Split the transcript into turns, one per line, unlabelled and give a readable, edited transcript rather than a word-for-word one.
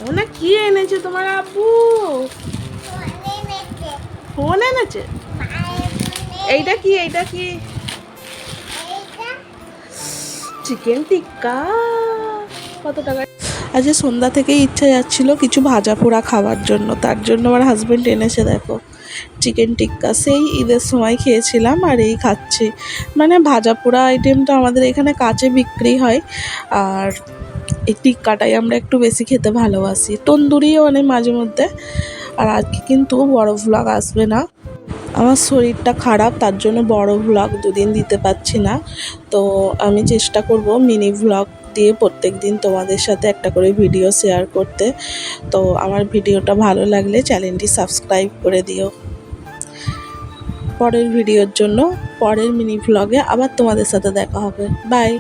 ওনা কি এনেছে তোমার আব্বু? ফোন এনেছে। এইটা কি? এইটা কি? চিকেন টিক্কা। কত টাকা? আজ সন্ধ্যা থেকেই ইচ্ছা যাচ্ছিল কিছু ভাজা পোড়া খাওয়ার জন্য, তার জন্য আমার হাজব্যান্ড এনেছে দেখো চিকেন টিক্কা। সেই ঈদের সময় খেয়েছিলাম আর এই খাচ্ছি। মানে ভাজা পোড়া আইটেমটা আমাদের এখানে কাছে বিক্রি হয়, আর এই টিক্কাটাই আমরা একটু বেশি খেতে ভালোবাসি। তন্দুরিও অনেক মাঝে মধ্যে। আর আজকে কিন্তু বড় ভ্লগ আসবে না, আমার শরীরটা খারাপ, তার জন্য বড় ভ্লগ দুদিন দিতে পারছি না। তো আমি চেষ্টা করব মিনি ভ্লগ দিয়ে প্রত্যেক দিন তোমাদের সাথে একটা করে ভিডিও শেয়ার করতে। তো আমার ভিডিওটা ভালো লাগলে চ্যানেলটি সাবস্ক্রাইব করে দিও। পরের ভিডিওর জন্য পরের মিনি ভ্লগে আবার তোমাদের সাথে দেখা হবে। বাই।